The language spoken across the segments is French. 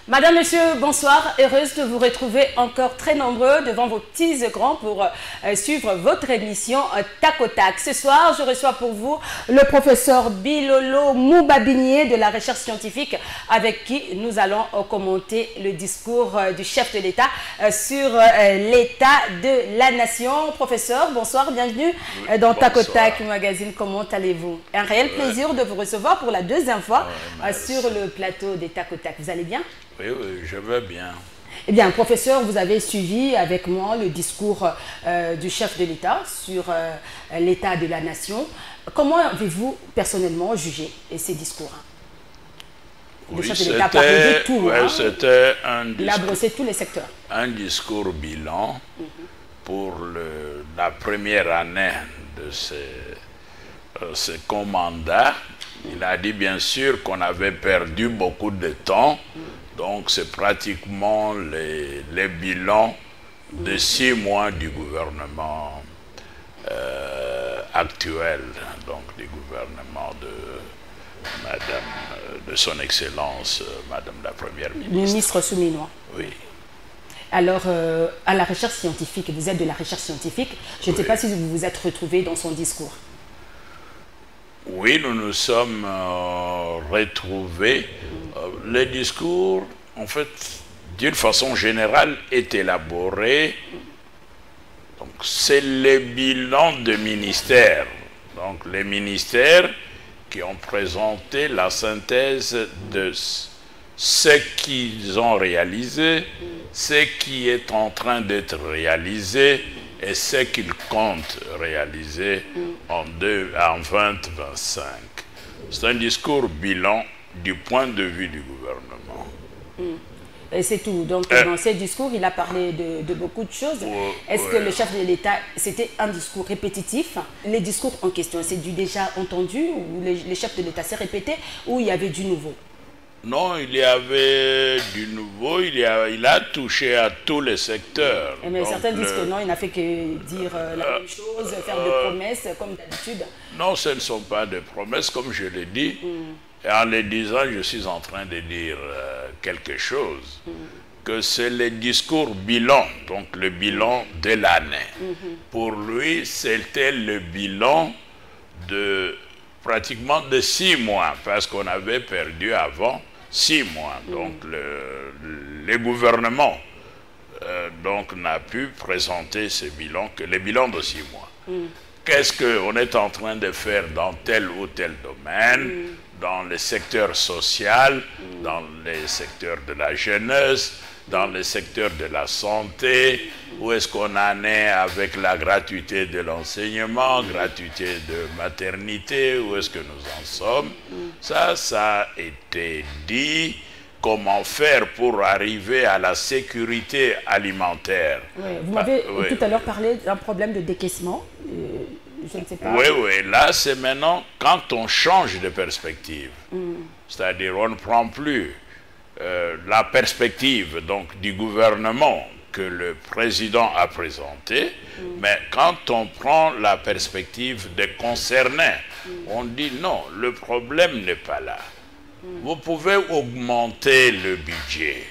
Madame, Monsieur, bonsoir. Heureuse de vous retrouver encore très nombreux devant vos petits écrans pour suivre votre émission Tac au Tac. Ce soir, je reçois pour vous le professeur Bilolo Moubabinier de la recherche scientifique avec qui nous allons commenter le discours du chef de l'État sur l'état de la nation. Professeur, bonsoir, bienvenue dans Tac au Tac Magazine. Comment allez-vous? Un réel plaisir de vous recevoir pour la deuxième fois sur le plateau des Tac au Tac. Vous allez bien? Oui, oui, je vais bien. Eh bien, professeur, vous avez suivi avec moi le discours du chef de l'État sur l'état de la nation. Comment avez-vous personnellement jugé ces discours? Le chef de l'État a parlé de tout. C'était un discours. Il a brossé tous les secteurs. Un discours bilan pour la première année de ce commandant. Il a dit bien sûr qu'on avait perdu beaucoup de temps. Donc, c'est pratiquement les bilans de 6 mois du gouvernement actuel, donc du gouvernement de son Excellence, Madame la Première ministre. Ministre Souminois. Oui. Alors, à la recherche scientifique, vous êtes de la recherche scientifique, je ne sais pas si vous vous êtes retrouvé dans son discours. Oui, nous nous sommes retrouvés. Le discours, en fait, d'une façon générale, est élaboré. Donc, c'est le bilan de ministères. Donc, les ministères qui ont présenté la synthèse de ce qu'ils ont réalisé, ce qui est en train d'être réalisé, et ce qu'ils comptent réaliser en 2025. C'est un discours bilan du point de vue du gouvernement. Et c'est tout. Donc, dans ce discours, il a parlé de beaucoup de choses. Est-ce que le chef de l'État, c'était un discours répétitif? Les discours en question, c'est du déjà entendu, ou le chef de l'État s'est répété, ou il y avait du nouveau? Non, il y avait du nouveau, il a touché à tous les secteurs. Mais certains disent que non, il n'a fait que dire la même chose, faire des promesses comme d'habitude. Non, ce ne sont pas des promesses, comme je l'ai dit. Et en les disant, je suis en train de dire quelque chose. Que c'est le discours bilan, donc le bilan de l'année. Pour lui, c'était le bilan de pratiquement de 6 mois, parce qu'on avait perdu avant 6 mois. Donc le gouvernement n'a pu présenter ce bilan que les bilans de 6 mois. Qu'est-ce qu'on est en train de faire dans tel ou tel domaine, dans le secteur social, dans les secteurs de la jeunesse, dans le secteur de la santé, où est-ce qu'on en est avec la gratuité de l'enseignement, gratuité de maternité, où est-ce que nous en sommes. Ça a été dit. Comment faire pour arriver à la sécurité alimentaire. Oui, vous m'avez tout à l'heure parlé d'un problème de décaissement. Je ne sais pas. Oui, oui. Là, c'est maintenant quand on change de perspective. C'est-à-dire, on ne prend plus la perspective donc, du gouvernement que le président a présenté, mais quand on prend la perspective des concernés, on dit non, le problème n'est pas là. Vous pouvez augmenter le budget,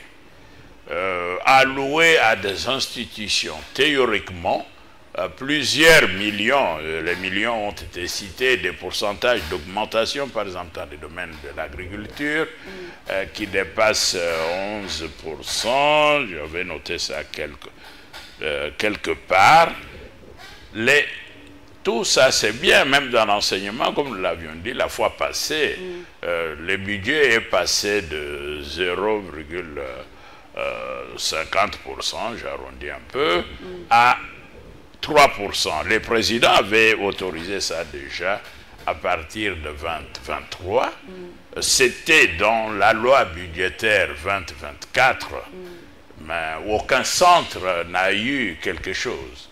allouer à des institutions, théoriquement, plusieurs millions, les millions ont été cités, des pourcentages d'augmentation, par exemple dans le domaine de l'agriculture, qui dépassent 11%, j'avais noté ça quelque part. Tout ça, c'est bien, même dans l'enseignement, comme nous l'avions dit la fois passée, le budget est passé de 0,50%, j'arrondis un peu, à 3%. Le président avait autorisé ça déjà à partir de 2023. C'était dans la loi budgétaire 2024, mais aucun centre n'a eu quelque chose.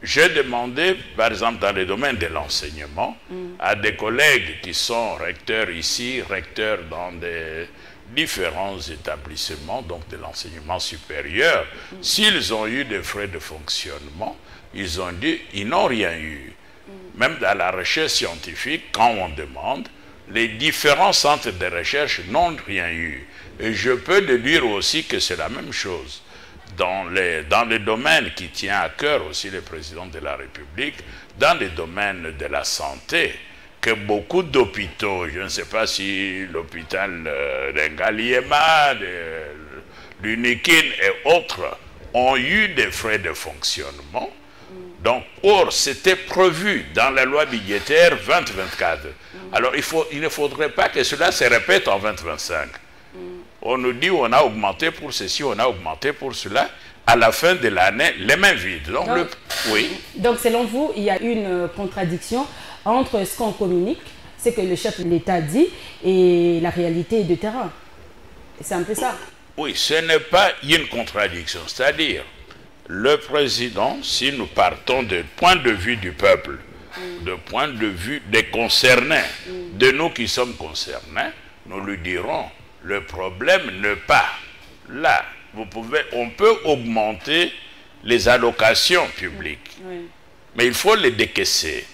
J'ai demandé, par exemple, dans le domaine de l'enseignement, à des collègues qui sont recteurs ici, recteurs dans des différents établissements, donc de l'enseignement supérieur, s'ils ont eu des frais de fonctionnement, ils ont dit, ils n'ont rien eu. Même dans la recherche scientifique, quand on demande, les différents centres de recherche n'ont rien eu. Et je peux déduire aussi que c'est la même chose dans les domaines qui tient à cœur aussi le président de la République, dans les domaines de la santé, que beaucoup d'hôpitaux, je ne sais pas si l'hôpital d'Ngaliema, l'Unikin et autres, ont eu des frais de fonctionnement. Donc, or, c'était prévu dans la loi budgétaire 2024. Alors, il ne faudrait pas que cela se répète en 2025. On nous dit on a augmenté pour ceci, on a augmenté pour cela. À la fin de l'année, les mains vides. Donc, oui. Donc, selon vous, il y a une contradiction entre ce qu'on communique, ce que le chef de l'État dit, et la réalité de terrain. C'est un peu ça. Oui, ce n'est pas une contradiction. C'est-à-dire, le président, si nous partons du point de vue du peuple, du point de vue des concernés, de nous qui sommes concernés, nous lui dirons, le problème n'est pas là. On peut augmenter les allocations publiques, mais il faut les décaisser.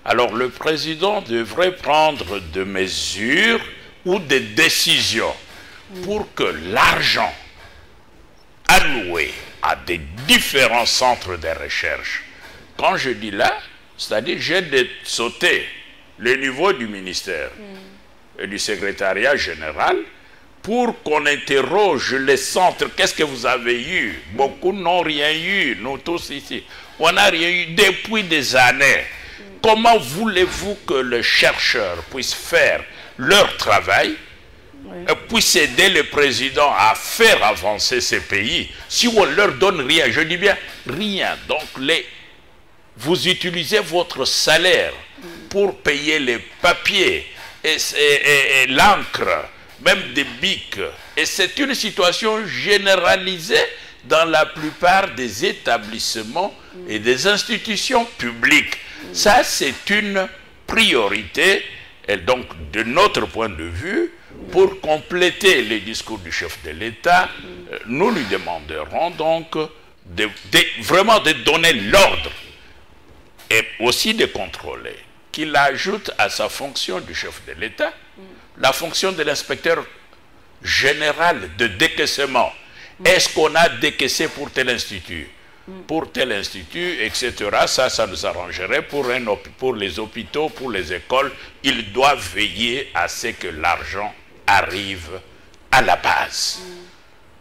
Alors le président devrait prendre des mesures ou des décisions pour que l'argent alloué à des différents centres de recherche, quand je dis là, c'est-à-dire j'ai sauté le niveau du ministère et du secrétariat général pour qu'on interroge les centres. Qu'est-ce que vous avez eu? Beaucoup n'ont rien eu, nous tous ici. On n'a rien eu depuis des années. Comment voulez-vous que les chercheurs puissent faire leur travail et puissent aider le président à faire avancer ces pays si on ne leur donne rien? Je dis bien rien. Donc, vous utilisez votre salaire pour payer les papiers et l'encre, même des bics. Et c'est une situation généralisée dans la plupart des établissements et des institutions publiques. Ça, c'est une priorité. Et donc, de notre point de vue, pour compléter les discours du chef de l'État, nous lui demanderons donc vraiment de donner l'ordre et aussi de contrôler, qu'il ajoute à sa fonction du chef de l'État la fonction de l'inspecteur général de décaissement. Est-ce qu'on a décaissé pour tel institut? Pour tel institut, etc. Ça nous arrangerait pour les hôpitaux, pour les écoles. Il doit veiller à ce que l'argent arrive à la base.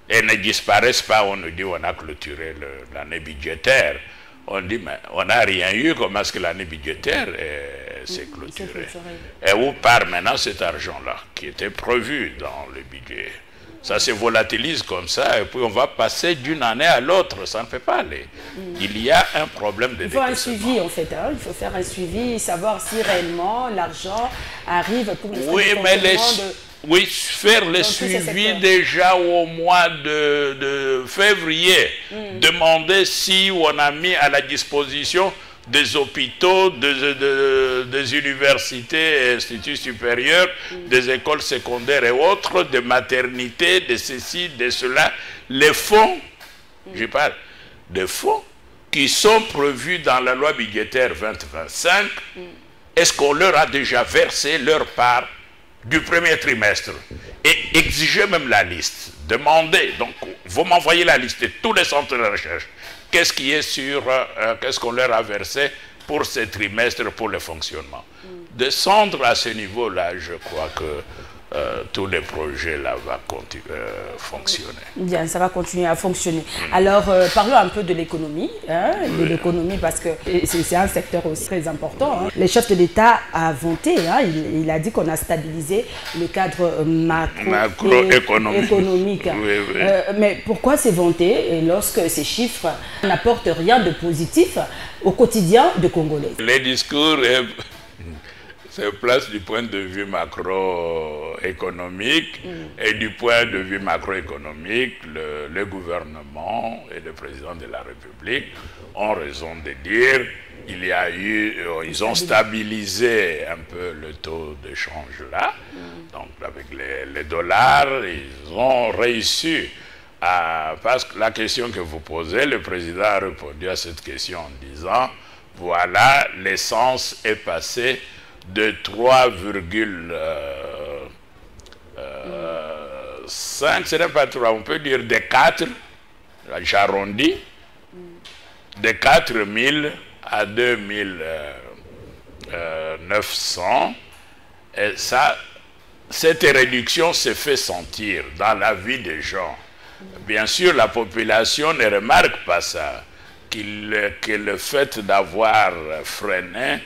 Et ne disparaisse pas, on nous dit on a clôturé l'année budgétaire. On dit, mais on n'a rien eu, comment est-ce que l'année budgétaire s'est clôturée? Et où part maintenant cet argent-là, qui était prévu dans le budget? Ça se volatilise comme ça, et puis on va passer d'une année à l'autre, ça ne peut pas aller. Il y a un problème de décaissement. Il faut un suivi, en fait. Hein? Il faut faire un suivi, savoir si réellement l'argent arrive pour le Oui, faire le suivi déjà au mois de février. Demander si on a mis à la disposition des hôpitaux, des universités et instituts supérieurs, des écoles secondaires et autres, des maternités, de ceci, de cela. Les fonds, je parle des fonds qui sont prévus dans la loi budgétaire 2025, est-ce qu'on leur a déjà versé leur part du premier trimestre? Et exiger même la liste. Demandez, donc vous m'envoyez la liste de tous les centres de recherche. Qu'est-ce qui est sur, qu'est-ce qu'on leur a versé pour ce trimestre, pour le fonctionnement. Descendre à ce niveau-là, je crois que tous les projets là vont fonctionner. Bien, ça va continuer à fonctionner. Alors, parlons un peu de l'économie, de l'économie parce que c'est un secteur aussi très important. Hein. Le chef de l'État a vanté, il a dit qu'on a stabilisé le cadre macroéconomique. Oui. Mais pourquoi c'est vanté lorsque ces chiffres n'apportent rien de positif au quotidien des Congolais? Les discours se place du point de vue macroéconomique et du point de vue macroéconomique, le gouvernement et le président de la République ont raison de dire ils ont stabilisé un peu le taux de change là, donc avec les dollars, ils ont réussi parce que la question que vous posez, le président a répondu à cette question en disant, voilà, l'essence est passée de 3,5, ce n'est pas 3, on peut dire de 4, j'arrondis, de 4 000 à 2 900. Et ça, cette réduction se fait sentir dans la vie des gens. Bien sûr, la population ne remarque pas ça, que le fait d'avoir freiné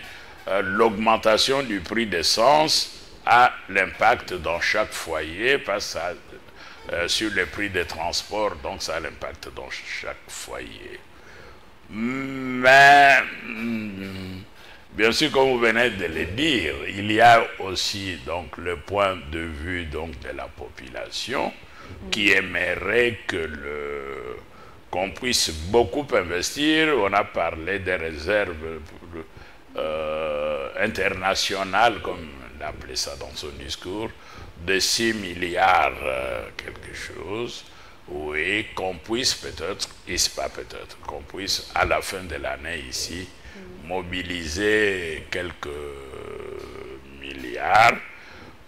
l'augmentation du prix d'essence a l'impact dans chaque foyer, parce que sur les prix des transports, donc ça a l'impact dans chaque foyer. Mais, bien sûr, comme vous venez de le dire, il y a aussi donc le point de vue donc de la population qui aimerait qu'on puisse beaucoup investir. On a parlé des réserves internationales, comme il a appelé ça dans son discours, de 6 milliards quelque chose. Oui, qu'on puisse peut-être, qu'on puisse à la fin de l'année ici, mobiliser quelques milliards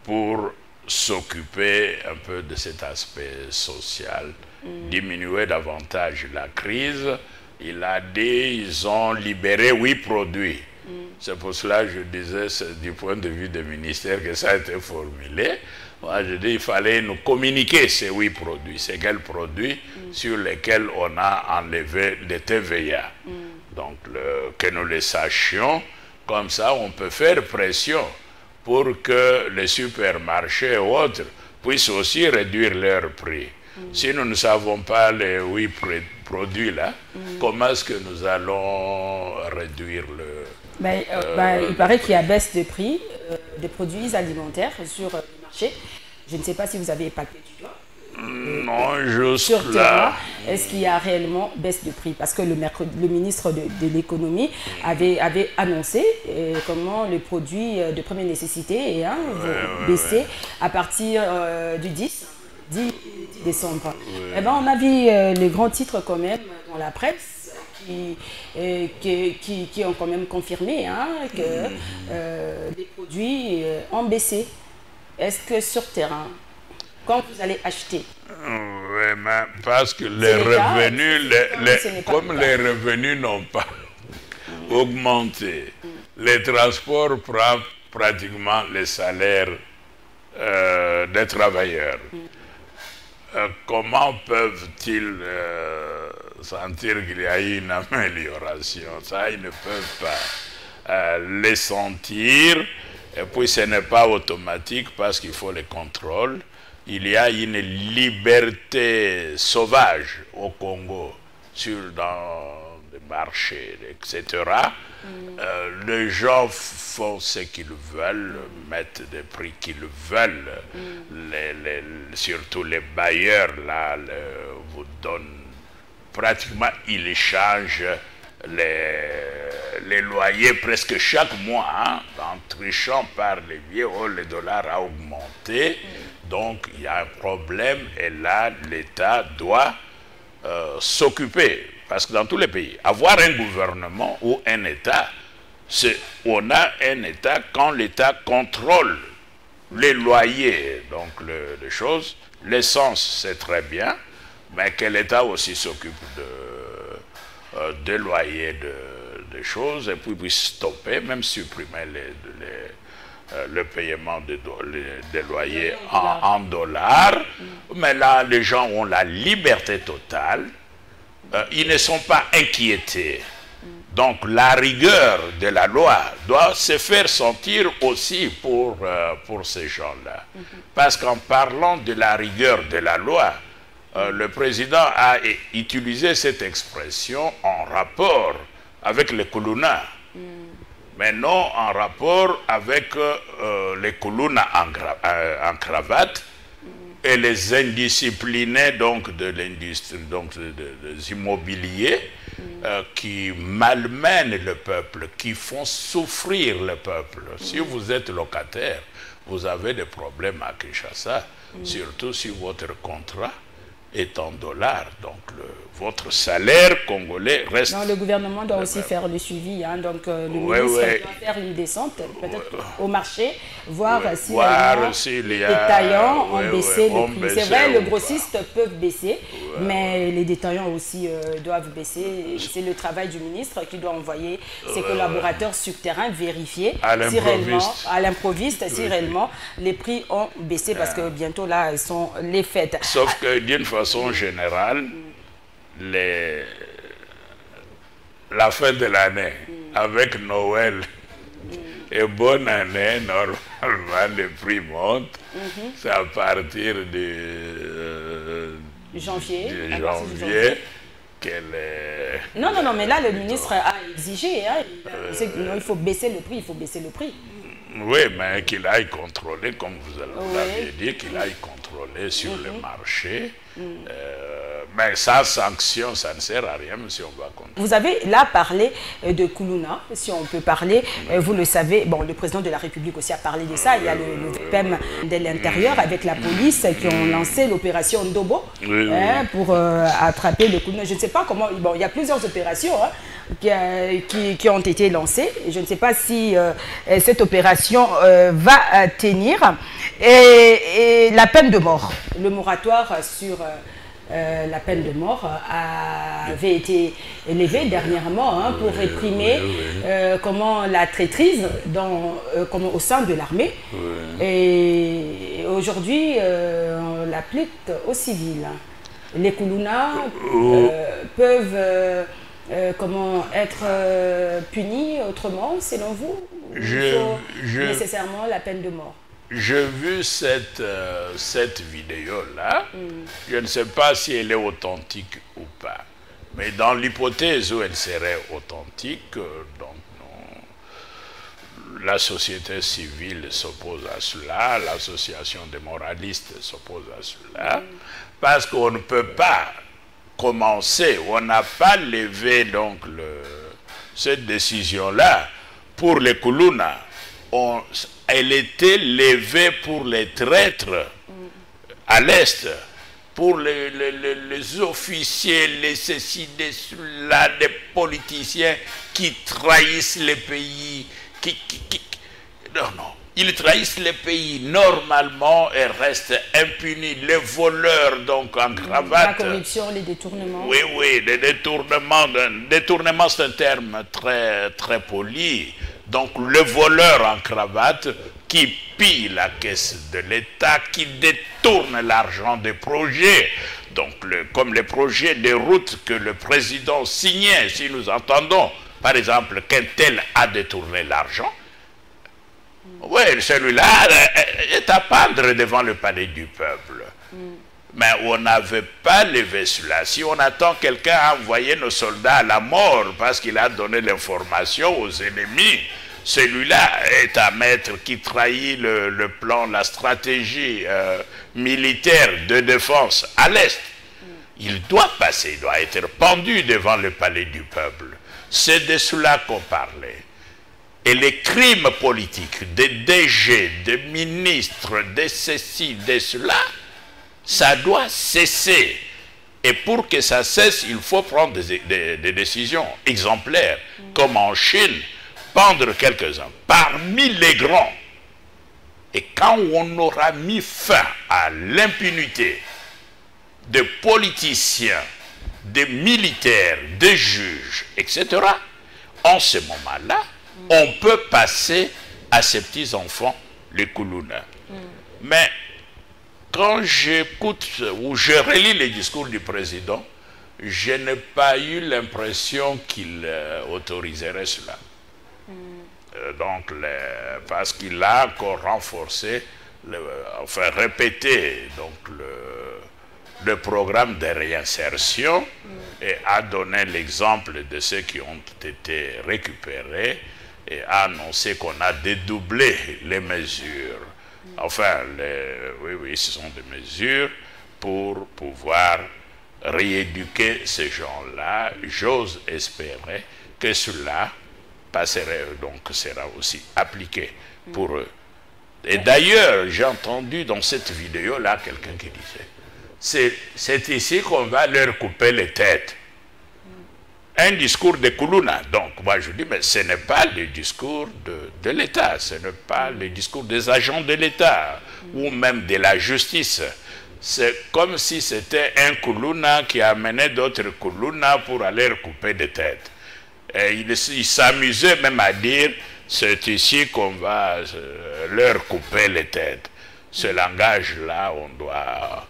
pour s'occuper un peu de cet aspect social, diminuer davantage la crise. Il a dit, ils ont libéré 8 produits. C'est pour cela que je disais, c'est du point de vue des ministères que ça a été formulé. Moi, je dis, il fallait nous communiquer ces 8 produits. C'est quels produits sur lesquels on a enlevé le TVA. Donc, que nous les sachions, comme ça, on peut faire pression pour que les supermarchés et autres puissent aussi réduire leurs prix. Si nous ne savons pas les 8 produits là, comment est-ce que nous allons réduire il paraît qu'il y a baisse de prix des produits alimentaires sur le marché. Je ne sais pas si vous avez palpé du doigt. Non, juste sur là. Est-ce qu'il y a réellement baisse de prix? Parce que le ministre de l'économie avait annoncé comment les produits de première nécessité vont baisser à partir du 10 décembre. Eh ben, on a vu les grands titres quand même dans la presse qui ont quand même confirmé que les produits ont baissé. Est-ce que sur terrain, quand vous allez acheter, oui, mais parce que les revenus, comme les revenus n'ont pas augmenté, les transports prennent pratiquement les salaires des travailleurs. Comment peuvent-ils sentir qu'il y a eu une amélioration? Ça, ils ne peuvent pas les sentir. Et puis, ce n'est pas automatique parce qu'il faut les contrôles. Il y a une liberté sauvage au Congo dans les marchés, etc. Les gens font ce qu'ils veulent, mettent des prix qu'ils veulent. Surtout les bailleurs, là, vous donnent pratiquement, ils échangent les loyers presque chaque mois, en trichant par les biais où le dollar a augmenté. Donc il y a un problème et là l'État doit s'occuper. Parce que dans tous les pays, avoir un gouvernement ou un État, on a un État quand l'État contrôle les loyers, donc les choses. L'essence, c'est très bien, mais que l'État aussi s'occupe de loyers, de choses, et puis puisse stopper, même supprimer le paiement des loyers en dollars. Mais là, les gens ont la liberté totale. Ils ne sont pas inquiétés. Donc la rigueur de la loi doit se faire sentir aussi pour ces gens-là. Parce qu'en parlant de la rigueur de la loi, le président a utilisé cette expression en rapport avec les Kuluna, mais non en rapport avec les Kuluna en cravate et les indisciplinés donc de l'industrie, donc des immobiliers qui malmènent le peuple, qui font souffrir le peuple. Si vous êtes locataire, vous avez des problèmes à Kinshasa, surtout si votre contrat est en dollars. Donc votre salaire congolais reste... Non, le gouvernement doit aussi faire le suivi. Hein, donc le ministre doit faire une descente peut-être au marché, voir si les détaillants ont baissé le prix. C'est vrai, les grossistes peuvent baisser, mais les détaillants aussi doivent baisser. C'est le travail du ministre qui doit envoyer ses collaborateurs sur terrain vérifier si réellement, à l'improviste, si réellement les prix ont baissé, parce que bientôt là, sont les fêtes. Sauf que d'une façon générale, la fin de l'année, avec Noël et bonne année, normalement les prix montent. C'est à partir de janvier que les... Non, mais là le ministre a exigé, hein, il faut baisser le prix, Oui, mais qu'il aille contrôler, comme vous l'avez dit, qu'il aille contrôler sur le marché. Mais sa sanction, ça ne sert à rien si on va contrôler. Vous avez là parlé de Koulouna, si on peut parler, vous le savez, bon, le président de la République aussi a parlé de ça, il y a le VPM de l'Intérieur avec la police qui ont lancé l'opération Ndobo pour attraper le Koulouna. Je ne sais pas comment, bon, il y a plusieurs opérations qui ont été lancées. Je ne sais pas si cette opération va tenir. Et la peine de mort, le moratoire sur la peine de mort avait été élevé dernièrement pour réprimer comment la traîtrise au sein de l'armée. Et aujourd'hui, on l'applique aux civils. Les Koulouna peuvent comment être punis autrement, selon vous? Nécessairement la peine de mort. J'ai vu cette vidéo-là. Je ne sais pas si elle est authentique ou pas. Mais dans l'hypothèse où elle serait authentique, donc la société civile s'oppose à cela, l'association des moralistes s'oppose à cela, parce qu'on ne peut pas commencer, on n'a pas levé donc cette décision-là pour les Koulouna. Elle était levée pour les traîtres à l'Est, pour les officiers, les ceci, là, des politiciens qui trahissent les pays, non, ils trahissent les pays normalement et restent impunis. Les voleurs, donc, en cravate. La corruption, les détournements. Oui, les détournements. Détournement, c'est un terme très, très poli. Donc, le voleur en cravate qui pille la caisse de l'État, qui détourne l'argent des projets. Donc, comme les projets des routes que le président signait, si nous entendons, par exemple, qu'un tel a détourné l'argent, oui, celui-là est à pendre devant le palais du peuple. Mais on n'avait pas levé cela. Si on attend quelqu'un à envoyer nos soldats à la mort parce qu'il a donné l'information aux ennemis, celui-là est un maître qui trahit le plan, la stratégie militaire de défense à l'Est. Il doit passer, il doit être pendu devant le palais du peuple. C'est de cela qu'on parlait. Et les crimes politiques des DG, des ministres, de ceci, de cela, ça doit cesser. Et pour que ça cesse, il faut prendre des décisions exemplaires, comme en Chine, pendre quelques-uns, parmi les grands. Et quand on aura mis fin à l'impunité des politiciens, des militaires, des juges, etc., en ce moment-là, on peut passer à ces petits-enfants, les Koulouna. Mais quand j'écoute ou je relis les discours du président, je n'ai pas eu l'impression qu'il autoriserait cela. Donc, parce qu'il a encore renforcé, enfin répété donc, le programme de réinsertion et a donné l'exemple de ceux qui ont été récupérés et a annoncé qu'on a dédoublé les mesures. Enfin, oui, ce sont des mesures pour pouvoir rééduquer ces gens-là. J'ose espérer que cela passerait, donc sera aussi appliqué pour eux. Et d'ailleurs, j'ai entendu dans cette vidéo-là quelqu'un qui disait, c'est ici qu'on va leur couper les têtes. Un discours de Koulouna. Donc, moi, je dis, mais ce n'est pas le discours de l'État, ce n'est pas le discours des agents de l'État, ou même de la justice. C'est comme si c'était un Koulouna qui amenait d'autres Koulouna pour aller couper des têtes. Et il s'amusait même à dire, c'est ici qu'on va leur couper les têtes. Ce langage-là, on doit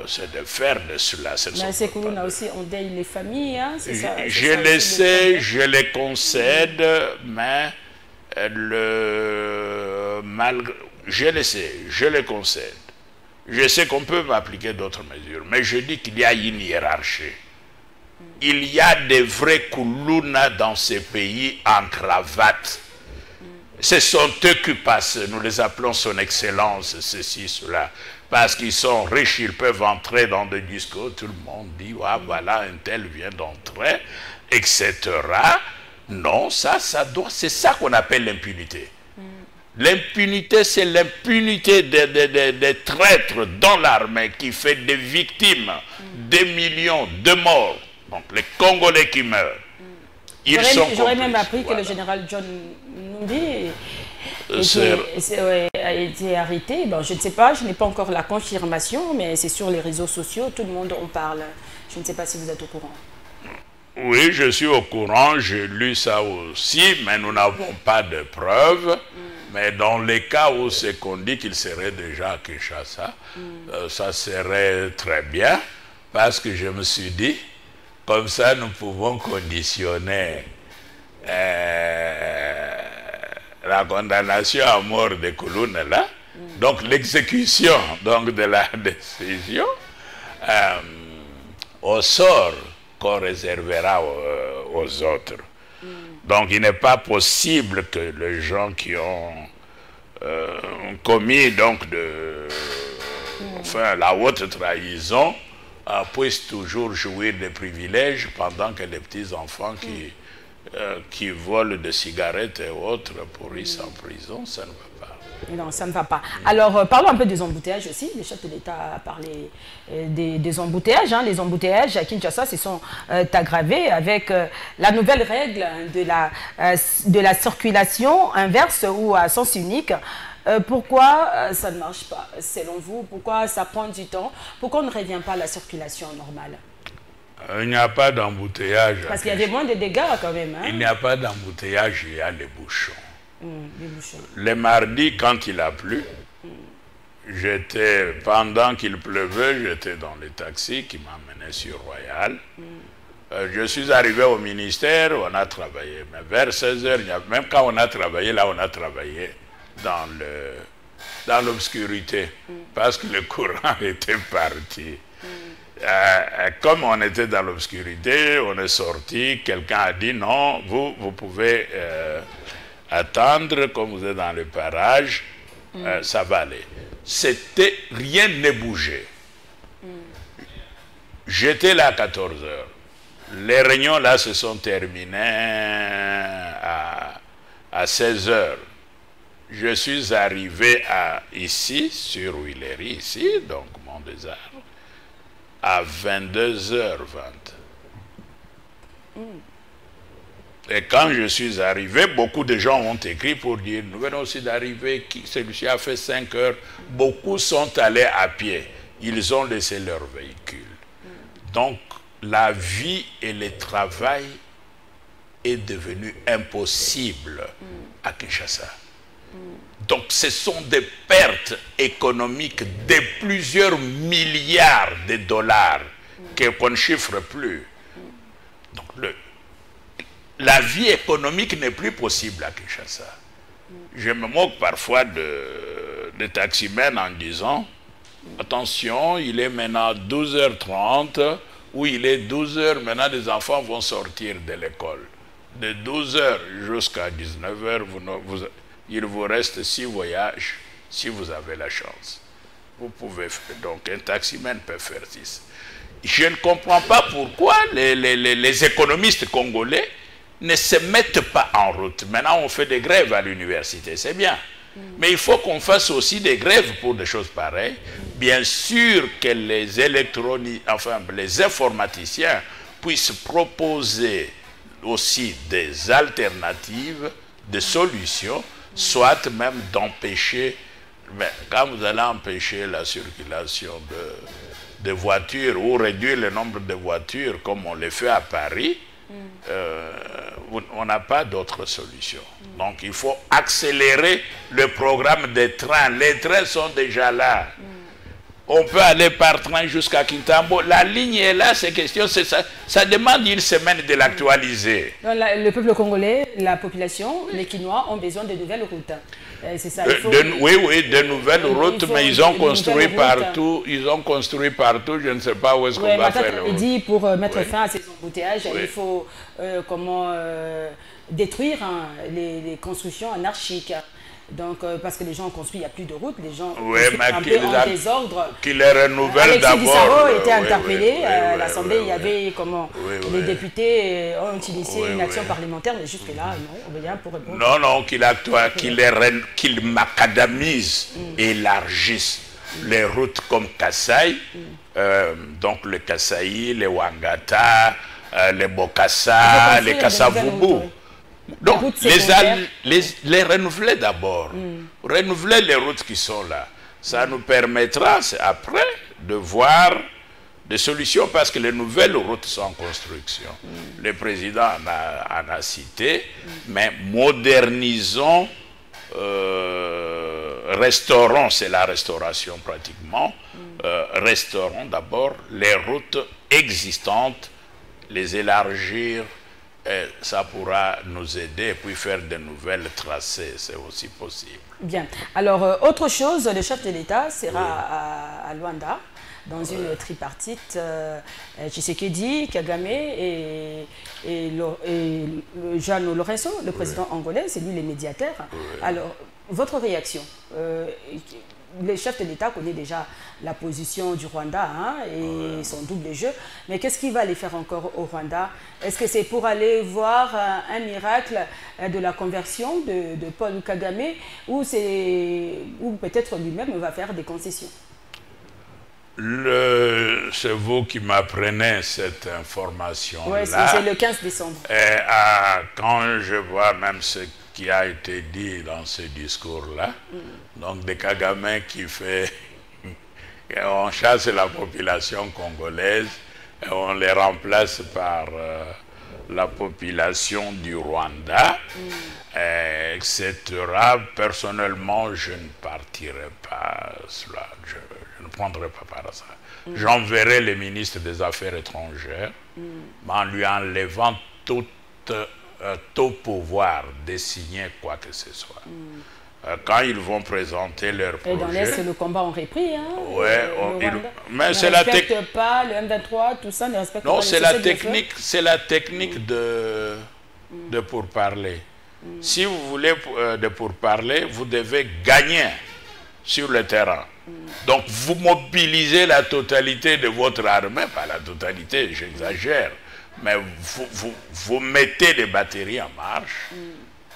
se défaire de cela. Mais ces Koulouna aussi, on deuil les familles, hein, c'est ça? Je le sais, je les concède, mais je le sais, je le concède. Je sais qu'on peut m'appliquer d'autres mesures, mais je dis qu'il y a une hiérarchie. Il y a des vrais Koulouna dans ces pays en cravate. Ce sont eux qui passent, nous les appelons son excellence, ceci, cela. Parce qu'ils sont riches, ils peuvent entrer dans des discours, tout le monde dit, ah, voilà, un tel vient d'entrer, etc. Non, c'est ça qu'on appelle l'impunité. L'impunité, c'est l'impunité des traîtres dans l'armée qui fait des victimes, des millions de morts. Donc les Congolais qui meurent, ils sont complices. J'aurais même appris que le général John Numbi a été arrêté. Bon, je ne sais pas, je n'ai pas encore la confirmation, mais c'est sur les réseaux sociaux, tout le monde en parle. Je ne sais pas si vous êtes au courant. Oui, je suis au courant, j'ai lu ça aussi, mais nous n'avons pas de preuves. Mais dans les cas où c'est qu'on dit qu'il serait déjà à Kinshasa, ça serait très bien, parce que je me suis dit, comme ça nous pouvons conditionner la condamnation à mort de Koulouna là, donc l'exécution de la décision au sort qu'on réservera aux autres. Donc il n'est pas possible que les gens qui ont commis la haute trahison puissent toujours jouir des privilèges pendant que les petits-enfants qui volent des cigarettes et autres pourrissent en prison, ça ne va pas. Non, ça ne va pas. Alors, parlons un peu des embouteillages aussi. Le chef de l'État a parlé des embouteillages. Hein. Les embouteillages à Kinshasa se sont aggravés avec la nouvelle règle de la circulation inverse ou à sens unique. Pourquoi ça ne marche pas, selon vous? Pourquoi ça prend du temps? Pourquoi on ne revient pas à la circulation normale? Il n'y a pas d'embouteillage. Parce qu'il y avait moins de dégâts quand même. Hein? Il n'y a pas d'embouteillage, il y a les bouchons. Les mardis, quand il a plu, pendant qu'il pleuvait, j'étais dans les taxis qui m'emmenaient sur Royal. Je suis arrivé au ministère, on a travaillé. Mais vers 16 h, même quand on a travaillé, là, on a travaillé dans l'obscurité, parce que le courant était parti. Comme on était dans l'obscurité, on est sorti, quelqu'un a dit non, vous pouvez attendre, comme vous êtes dans le parage, ça va aller. Rien ne bougeait. J'étais là à 14 h. Les réunions là se sont terminées à 16 h. Je suis arrivé ici, sur Huilery, ici, donc Mont des Arts, à 22 h 20. Et quand je suis arrivé, beaucoup de gens ont écrit pour dire, nous venons aussi d'arriver, celui-ci a fait 5 heures. Beaucoup sont allés à pied. Ils ont laissé leur véhicule. Donc, la vie et le travail est devenu impossible à Kinshasa. Donc, ce sont des pertes économiques de plusieurs milliards de dollars qu'on ne chiffre plus. Donc, la vie économique n'est plus possible à Kinshasa. Je me moque parfois de taximens en disant, attention, il est maintenant 12 h 30, ou il est 12 h, maintenant les enfants vont sortir de l'école. De 12 h jusqu'à 19 h, il vous reste 6 voyages, si vous avez la chance. Vous pouvez faire, donc un taximan peut faire 6. Je ne comprends pas pourquoi les économistes congolais ne se mettent pas en route. Maintenant, on fait des grèves à l'université, c'est bien. Mais il faut qu'on fasse aussi des grèves pour des choses pareilles bien sûr que les informaticiens puissent proposer aussi des alternatives, des solutions, soit même d'empêcher, quand vous allez empêcher la circulation de voitures ou réduire le nombre de voitures comme on le fait à Paris, on n'a pas d'autre solution. Donc il faut accélérer le programme des trains. Les trains sont déjà là. On peut aller par train jusqu'à Kintambo. La ligne est là, c'est question, ça demande une semaine de l'actualiser. Le peuple congolais, la population, les Quinois ont besoin de nouvelles routes. C'est ça. Oui, de nouvelles routes, mais ils ont construit partout. Ils ont construit partout. Je ne sais pas où est-ce qu'on va faire. Il dit pour mettre fin à ces embouteillages, il faut détruire les constructions anarchiques. Donc, parce que les gens ont construit, il n'y a plus de route, les gens construisent un peu en désordre. Qui les renouvellent d'abord. Alexis Bissaro était interpellé à l'Assemblée, il y avait les députés ont initié une action parlementaire, mais jusque-là, non, rien pour répondre. Non, qu'il macadamise, élargisse les routes comme Kassai, donc le Kassai, les Wangata, les Bokassa, les Kassavubu. Donc, les renouveler d'abord. Renouveler les routes qui sont là. Ça nous permettra, après, de voir des solutions parce que les nouvelles routes sont en construction. Le président en a cité, mais modernisons, restaurons, c'est la restauration pratiquement, restaurons d'abord les routes existantes, les élargir. Et ça pourra nous aider et puis faire de nouvelles tracés, c'est aussi possible. Bien. Alors, autre chose, le chef de l'État sera à Luanda, dans une tripartite. Tshisekedi, Kagame et João Lourenço, le président angolais, c'est lui le médiateur. Alors, votre réaction le chef de l'État connaît déjà la position du Rwanda et son double jeu. Mais qu'est-ce qu'il va aller faire encore au Rwanda? Est-ce que c'est pour aller voir un miracle de la conversion de Paul Kagame ou peut-être lui-même va faire des concessions? C'est vous qui m'apprenez cette information-là. Oui, c'est le 15 décembre. Quand je vois même ce qui a été dit dans ce discours-là, donc de Kagame qui fait, on chasse la population congolaise et on les remplace par la population du Rwanda, etc. Personnellement, je ne partirai pas cela, je ne prendrai pas part à ça. J'enverrai le ministre des Affaires étrangères, en lui enlevant tout pouvoir de signer quoi que ce soit. Quand ils vont présenter leur projet... Et dans l'Est, le combat on repris. Mais c'est la technique. Ne respecte pas le M23, tout ça ne respecte pas. Non, c'est la technique de pourparler. Si vous voulez de pourparler, vous devez gagner sur le terrain. Donc vous mobilisez la totalité de votre armée, pas la totalité, j'exagère, mais vous mettez les batteries en marche.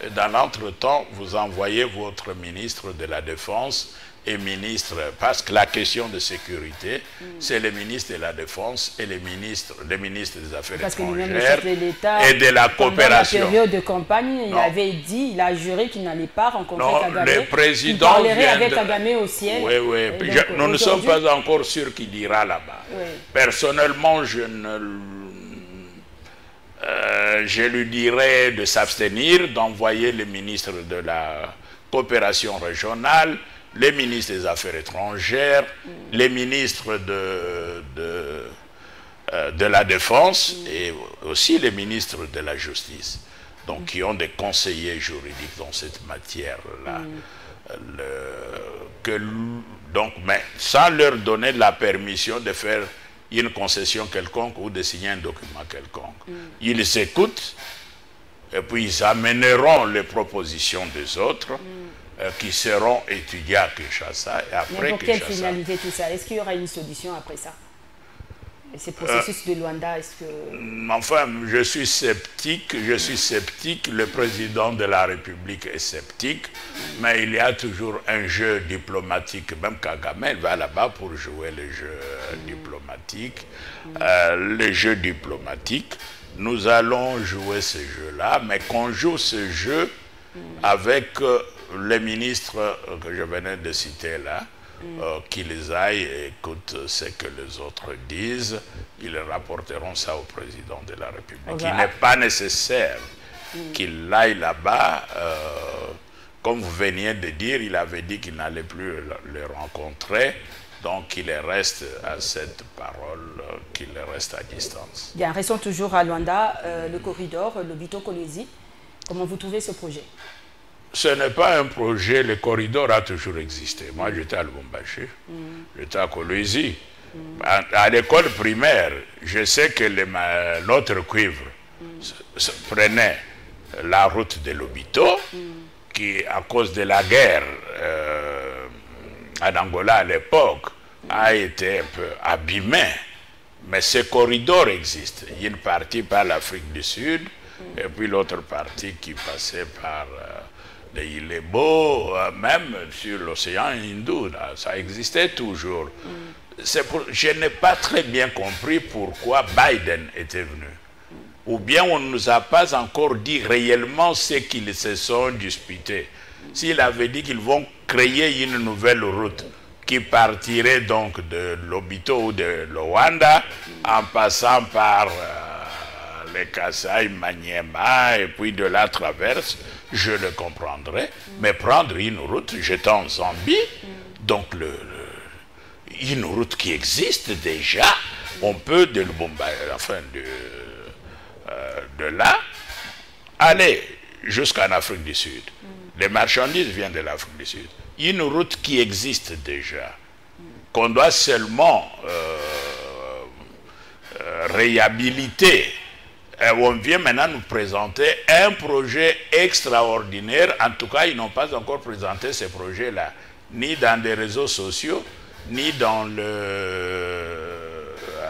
Et dans l'entretemps, vous envoyez votre ministre de la Défense et ministre, parce que la question de sécurité, c'est le ministre de la Défense et le ministre des Affaires étrangères et de la coopération. Pendant la période de campagne, il avait dit, il a juré qu'il n'allait pas rencontrer Kagame. Le président il parlerait avec Kagame au ciel. Oui. Nous ne sommes pas encore sûrs qu'il ira là-bas. Personnellement, je lui dirais de s'abstenir, d'envoyer le ministre de la coopération régionale, les ministres des Affaires étrangères, les ministres de la Défense et aussi les ministres de la Justice, donc qui ont des conseillers juridiques dans cette matière-là. Mais sans leur donner la permission de faire une concession quelconque ou de signer un document quelconque. Ils écoutent et puis ils amèneront les propositions des autres qui seront étudiées à Kinshasa et après Mais pour quelle finalité tout ça? Est-ce qu'il y aura une solution après ça? ces processus de Luanda, est-ce que... Enfin, je suis sceptique, le président de la République est sceptique, mais il y a toujours un jeu diplomatique, même Kagame va là-bas pour jouer le jeu diplomatique. Le jeu diplomatique, nous allons jouer ce jeu-là, mais qu'on joue ce jeu avec les ministres que je venais de citer là, qu'ils aillent et écoutent ce que les autres disent, ils rapporteront ça au président de la République. Il n'est pas nécessaire qu'il aille là-bas. Comme vous veniez de dire, il avait dit qu'il n'allait plus le rencontrer, donc il reste à cette parole, qu'il reste à distance. Bien, restons toujours à Luanda, le corridor, le Lobito-Kolwezi. Comment vous trouvez ce projet? Ce n'est pas un projet, le corridor a toujours existé. Moi, j'étais à Lubumbashi, j'étais à Kolwezi. À l'école primaire, je sais que notre cuivre prenait la route de Lobito, qui, à cause de la guerre en Angola à l'époque, a été un peu abîmé. Mais ce corridor existe. Il y a une partie par l'Afrique du Sud, et puis l'autre partie qui passait par... il est beau, même sur l'océan Indou, là, ça existait toujours. Je n'ai pas très bien compris pourquoi Biden était venu. Ou bien on ne nous a pas encore dit réellement ce qu'ils se sont disputés. S'il avait dit qu'ils vont créer une nouvelle route qui partirait donc de Lobito ou de Luanda en passant par les Kasai, Maniema et puis de la traverse, je le comprendrais, mais prendre une route, j'étais en Zambie, donc une route qui existe déjà, on peut de Lubumbashi, enfin de là, aller jusqu'en Afrique du Sud. Les marchandises viennent de l'Afrique du Sud. Une route qui existe déjà, qu'on doit seulement réhabiliter. On vient maintenant nous présenter un projet extraordinaire. En tout cas, ils n'ont pas encore présenté ce projet-là, ni dans des réseaux sociaux, ni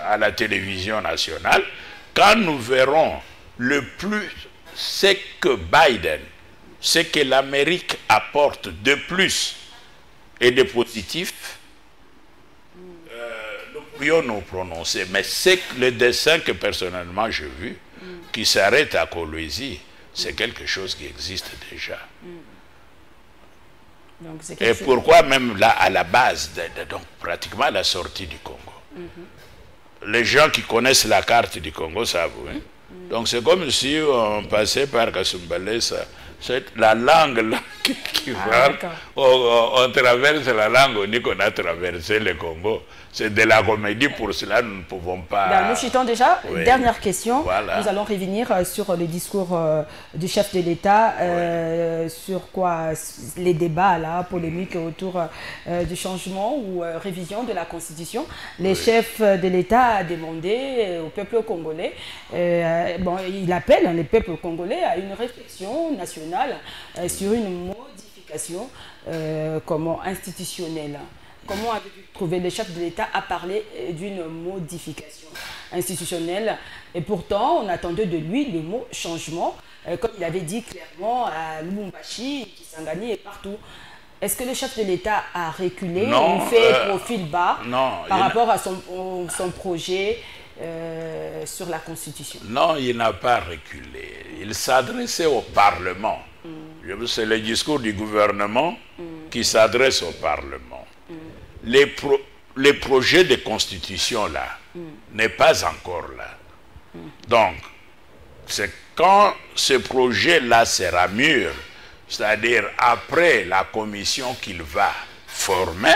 à la télévision nationale. Quand nous verrons le plus ce que Biden, ce que l'Amérique apporte de plus et de positif, nous pourrions nous prononcer. Mais c'est le dessin que personnellement j'ai vu, qui s'arrête à Kolwezi, c'est quelque chose qui existe déjà. Donc, et pourquoi même là, à la base, donc pratiquement à la sortie du Congo, les gens qui connaissent la carte du Congo savent, hein? Donc c'est comme si on passait par Kasumbalé, c'est la langue là, qui parle, on traverse la langue, on dit qu'on a traversé le Congo. C'est de la comédie, pour cela nous ne pouvons pas... Bien, nous chutons déjà. Oui. Dernière question. Voilà. Nous allons revenir sur le discours du chef de l'État, sur quoi les débats, là, polémiques autour du changement ou révision de la Constitution. Les chefs de l'État ont demandé au peuple congolais, il appelle le peuple congolais à une réflexion nationale sur une modification institutionnelle. Comment avez-vous trouvé le chef de l'État à parler d'une modification institutionnelle? Et pourtant, on attendait de lui le mot changement, comme il avait dit clairement à Lubumbashi, Kisangani et partout. Est-ce que le chef de l'État a reculé ou fait profil bas par rapport à son projet sur la Constitution? Non, il n'a pas reculé. Il s'adressait au Parlement. C'est le discours du gouvernement qui s'adresse au Parlement. Les projets de constitution là n'est pas encore là. Donc, c'est quand ce projet-là sera mûr, c'est-à-dire après la commission qu'il va former,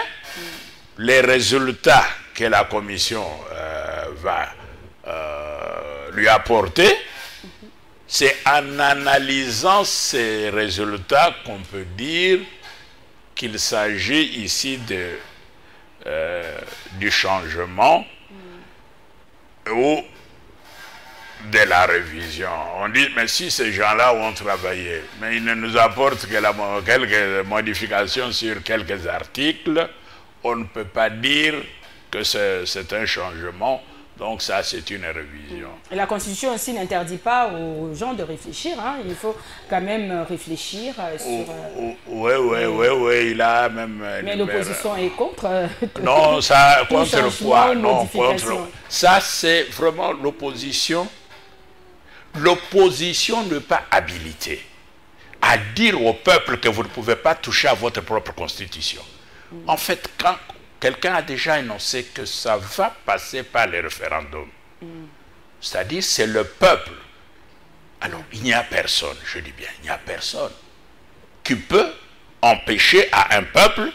les résultats que la commission va lui apporter, c'est en analysant ces résultats qu'on peut dire qu'il s'agit ici du changement ou de la révision. On dit, mais si ces gens-là ont travaillé, mais ils ne nous apportent que quelques modifications sur quelques articles, on ne peut pas dire que c'est un changement. Donc ça, c'est une révision. Et la Constitution aussi n'interdit pas aux gens de réfléchir. Hein. Il faut quand même réfléchir sur... Oui, il a même... Mais l'opposition est contre. Non, ça, contre quoi? Non, contre... Ça, c'est vraiment l'opposition. L'opposition n'est pas habilitée à dire au peuple que vous ne pouvez pas toucher à votre propre constitution. En fait, quand quelqu'un a déjà énoncé que ça va passer par les référendums, c'est-à-dire c'est le peuple. Alors, il n'y a personne, je dis bien, il n'y a personne qui peut empêcher à un peuple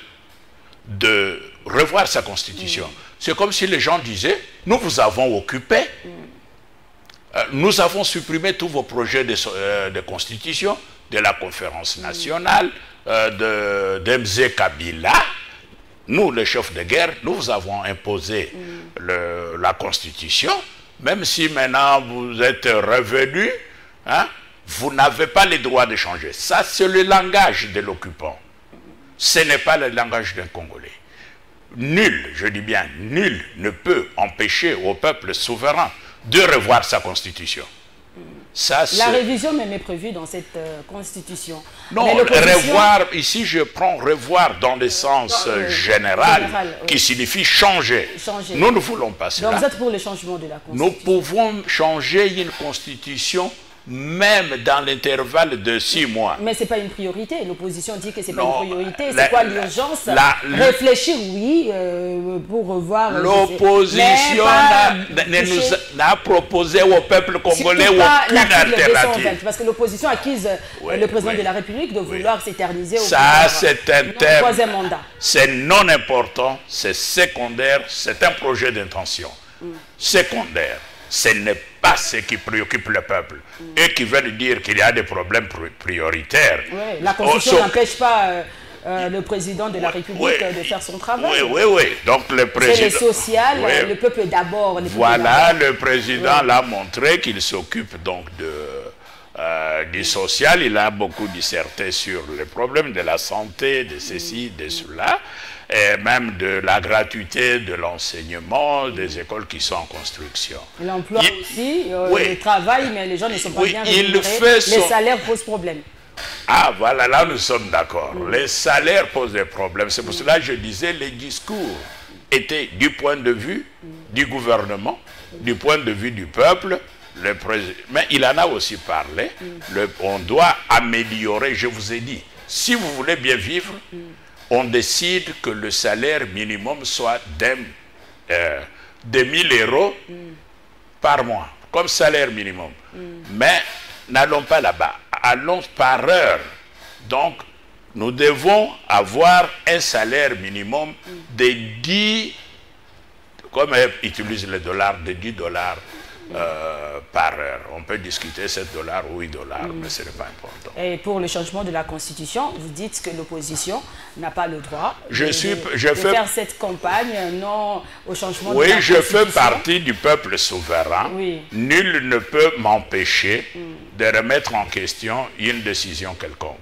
de revoir sa constitution. C'est comme si les gens disaient, nous vous avons occupé, nous avons supprimé tous vos projets de constitution, de la conférence nationale, de Mzé Kabila. Nous, les chefs de guerre, nous vous avons imposé la constitution, même si maintenant vous êtes revenus, hein, vous n'avez pas le droit de changer. Ça, c'est le langage de l'occupant. Ce n'est pas le langage d'un Congolais. Nul, je dis bien nul, ne peut empêcher au peuple souverain de revoir sa constitution. Ça, la révision même est prévue dans cette constitution. Non, revoir, ici je prends revoir dans le sens général, qui signifie changer. Nous ne voulons pas cela. Donc vous êtes pour le changement de la constitution. Nous pouvons changer une constitution même dans l'intervalle de 6 mois. Mais ce n'est pas une priorité. L'opposition dit que ce n'est pas une priorité. C'est quoi l'urgence? Réfléchir, oui, pour revoir... L'opposition n'a proposé au peuple congolais aucune alternative. Parce que l'opposition accuse le président de la République de vouloir s'éterniser au pouvoir. Ça, c'est un thème. Troisième mandat. C'est non important, c'est secondaire, c'est un projet d'intention. Secondaire. Ce n'est pas ce qui préoccupe le peuple. Eux qui veulent dire qu'il y a des problèmes prioritaires. Oui, la Constitution n'empêche pas le président de la République de faire son travail. Oui. Donc le président... C'est le social, le peuple d'abord. Voilà, le président l'a montré qu'il s'occupe donc du social. Il a beaucoup disserté sur les problèmes de la santé, de ceci, de cela. Et même de la gratuité de l'enseignement, des écoles qui sont en construction. L'emploi aussi, le travail, mais les gens ne sont pas bien rémunérés. Les salaires posent problème. Ah, voilà, là nous sommes d'accord. Les salaires posent des problèmes. C'est pour cela que je disais, les discours étaient du point de vue du gouvernement, du point de vue du peuple, mais il en a aussi parlé. On doit améliorer, je vous ai dit, si vous voulez bien vivre, on décide que le salaire minimum soit de 1000 € par mois, comme salaire minimum. Mais n'allons pas là-bas, allons par heure. Donc, nous devons avoir un salaire minimum de 10, comme ils utilisent le dollar, de 10 $ par heure. On peut discuter 7 $ ou 8 $, mais ce n'est pas important. Et pour le changement de la Constitution, vous dites que l'opposition n'a pas le droit de faire cette campagne non au changement de la Constitution. Oui, je fais partie du peuple souverain. Nul ne peut m'empêcher de remettre en question une décision quelconque.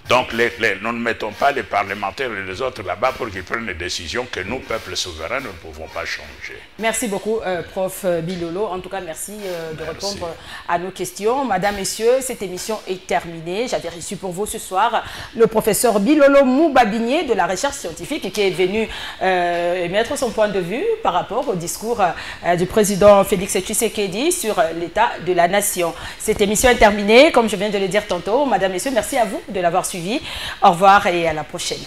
Donc, nous ne mettons pas les parlementaires et les autres là-bas pour qu'ils prennent des décisions que nous, peuple souverain, nous ne pouvons pas changer. Merci beaucoup, Prof Bilolo. En tout cas, merci de répondre à nos questions. Madame, Messieurs, cette émission est terminée. J'avais reçu pour vous ce soir le professeur Bilolo Moubabigné de la recherche scientifique qui est venu émettre son point de vue par rapport au discours du président Félix Tshisekedi sur l'état de la nation. Cette émission est terminée, comme je viens de le dire tantôt. Madame, Messieurs, merci à vous de l'avoir suivi. Au revoir et à la prochaine.